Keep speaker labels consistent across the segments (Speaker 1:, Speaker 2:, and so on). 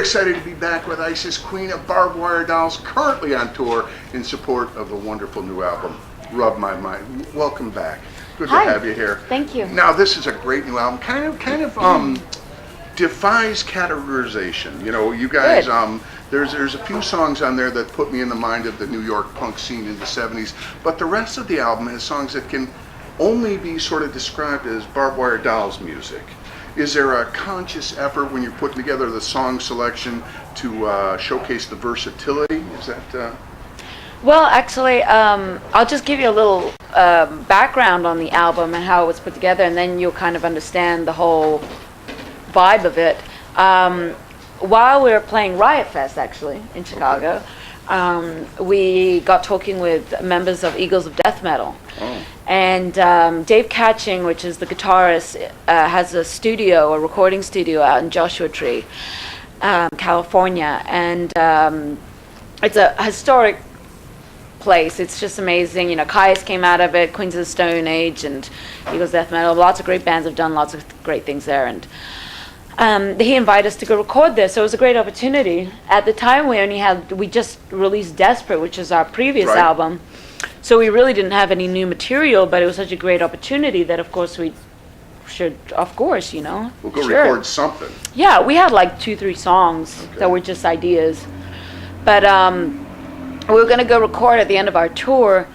Speaker 1: excited to be back with Isis, queen of barbed wire dolls, currently on tour in support of the wonderful new album, Rub My Mind. Welcome back. Good to have you here.
Speaker 2: Thank you.
Speaker 1: Now, this is a great new album. Kind of defies categorization. You know, you guys, there's a few songs on there that put me in the mind of the New York punk scene in the 70s, but the rest of the album has songs that can only be sort of described as barbed wire dolls music. Is there a conscious effort when you're putting together the song selection to showcase the versatility? Is that?
Speaker 2: Well, actually, I'll just give you a little background on the album and how it was put together, and then you'll kind of understand the whole vibe of it. While we were playing Riot Fest, actually, in Chicago, we got talking with members of Eagles of Death Metal. Oh. And Dave Catching, which is the guitarist, has a recording studio out in Joshua Tree, California. And it's a historic place. It's just amazing. You know, Caius came out of it, Queens of the Stone Age, and Eagles of Death Metal. Lots of great bands have done lots of great things there. And he invited us to go record there, so it was a great opportunity. At the time, we just released Desperate, which is our previous album. So we really didn't have any new material, but it was such a great opportunity that, of course, we should, you know.
Speaker 1: We'll go record something.
Speaker 2: Yeah, we had like 2-3 songs that were just ideas. But we were going to go record at the end of our tour,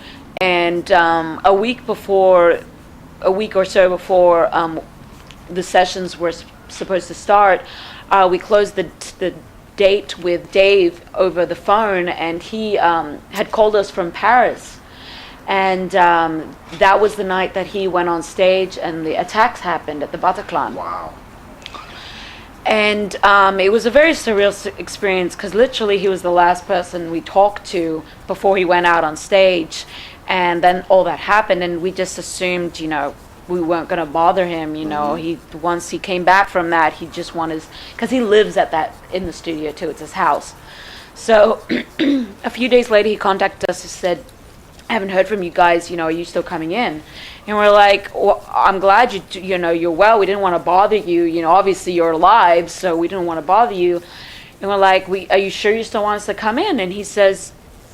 Speaker 2: and a week or so before the sessions were supposed to start, we closed the date with Dave over the phone, and he had called us from Paris. And that was the night that he went on stage and the attacks happened at the Bataclan.
Speaker 1: Wow.
Speaker 2: And it was a very surreal experience, because literally he was the last person we talked to before he went out on stage. And then all that happened, and we just assumed, you know, we weren't going to bother him, you know. Once he came back from that, he just wanted, because he lives in the studio too, it's his house. So a few days later he contacted us and said, I haven't heard from you guys, you know, are you still coming in? And we're like, well, I'm glad you're well. We didn't want to bother you. You know, obviously you're alive, so we didn't want to bother you. And we're like, are you sure you still want us to come in? And he says,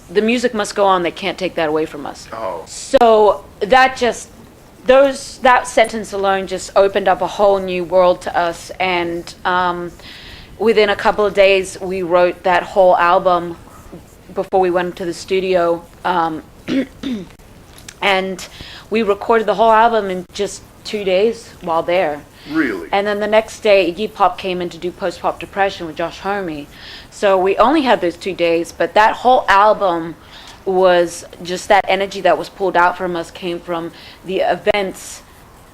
Speaker 2: the music must go on. They can't take that away from us.
Speaker 1: Oh.
Speaker 2: So that sentence alone just opened up a whole new world to us. And within a couple of days, we wrote that whole album before we went to the studio. And we recorded the whole album in just 2 days while there.
Speaker 1: Really?
Speaker 2: And then the next day, Iggy Pop came in to do Post Pop Depression with Josh Homme. So we only had those 2 days, but that whole album was just that energy that was pulled out from us came from the events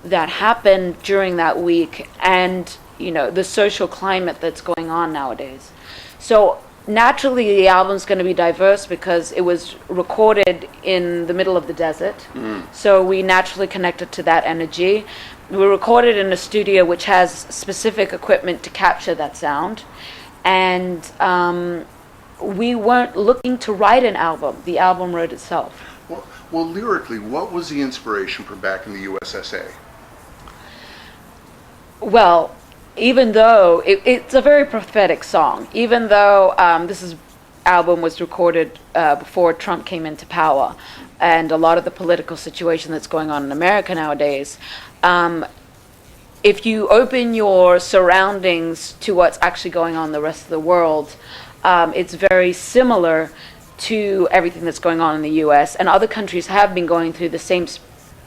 Speaker 2: that happened during that week and, you know, the social climate that's going on nowadays. So naturally, the album's going to be diverse because it was recorded in the middle of the desert. So we naturally connected to that energy. We recorded in a studio which has specific equipment to capture that sound. And we weren't looking to write an album. The album wrote itself.
Speaker 1: Well, lyrically, what was the inspiration for Back in the USSA?
Speaker 2: Well, even though it's a very prophetic song, even though this album was recorded before Trump came into power, and a lot of the political situation that's going on in America nowadays, if you open your surroundings to what's actually going on in the rest of the world, it's very similar to everything that's going on in the U.S. And other countries have been going through the same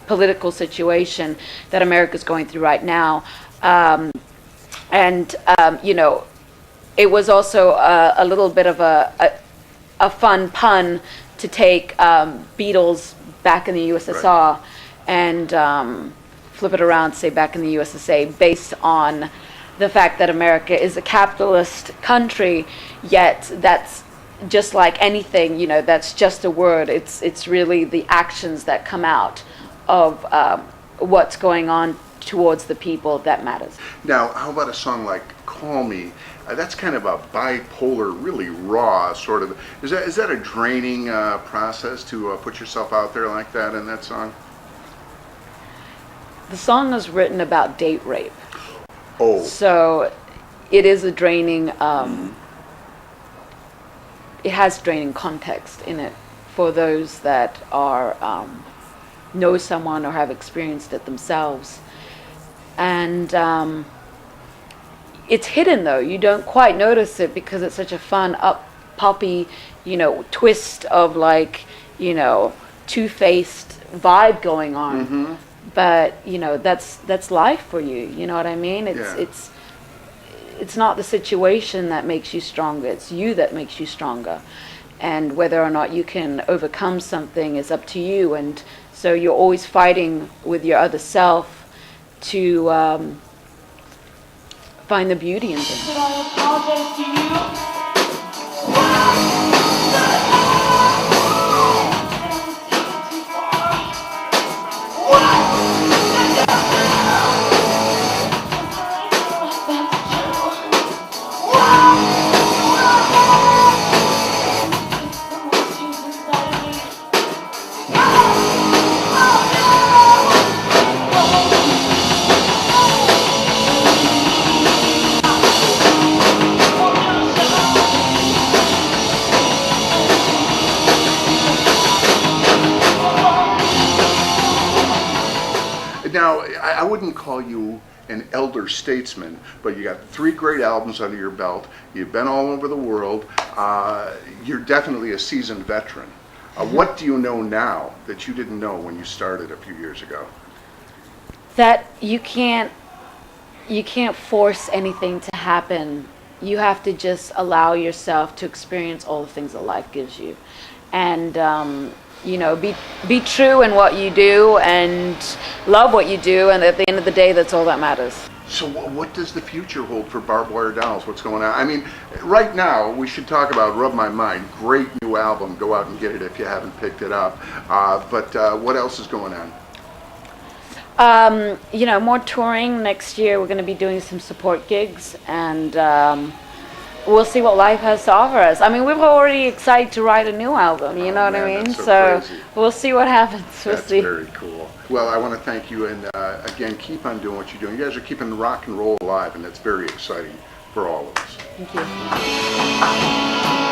Speaker 2: political situation that America's going through right now. You know, it was also a little bit of a fun pun to take Beatles Back in the USSR and flip it around, say Back in the USSA, based on the fact that America is a capitalist country, yet that's just like anything, you know, that's just a word. It's really the actions that come out of what's going on towards the people that matters.
Speaker 1: Now, how about a song like Call Me? That's kind of a bipolar, really raw sort of. Is that a draining process to put yourself out there like that in that song?
Speaker 2: The song was written about date rape.
Speaker 1: Oh.
Speaker 2: So it is a draining it has draining context in it for those that are know someone or have experienced it themselves. And it's hidden though. You don't quite notice it because it's such a fun, poppy, twist of like, two-faced vibe going on.
Speaker 1: Mm-hmm.
Speaker 2: But that's life for you. You know what I mean? It's not the situation that makes you stronger. It's you that makes you stronger. And whether or not you can overcome something is up to you. And so you're always fighting with your other self to find the beauty in things.
Speaker 3: Should I apologize to you?
Speaker 1: Now, I wouldn't call you an elder statesman, but you got 3 great albums under your belt. You've been all over the world. You're definitely a seasoned veteran. What do you know now that you didn't know when you started a few years ago?
Speaker 2: That you can't force anything to happen. You have to just allow yourself to experience all the things that life gives you, and be true in what you do and love what you do, and at the end of the day, that's all that matters.
Speaker 1: So what does the future hold for Barbed Wire Dolls? What's going on? I mean, right now, we should talk about Rub My Mind. Great new album. Go out and get it if you haven't picked it up. But what else is going on?
Speaker 2: More touring next year. We're going to be doing some support gigs, and we'll see what life has to offer us. I mean, we're already excited to write a new album, you know what I mean?
Speaker 1: That's so crazy.
Speaker 2: We'll see what happens. We'll
Speaker 1: That's
Speaker 2: see.
Speaker 1: very cool. Well, I want to thank you, and again, keep on doing what you're doing. You guys are keeping rock and roll alive, and that's very exciting for all of us.
Speaker 2: Thank you.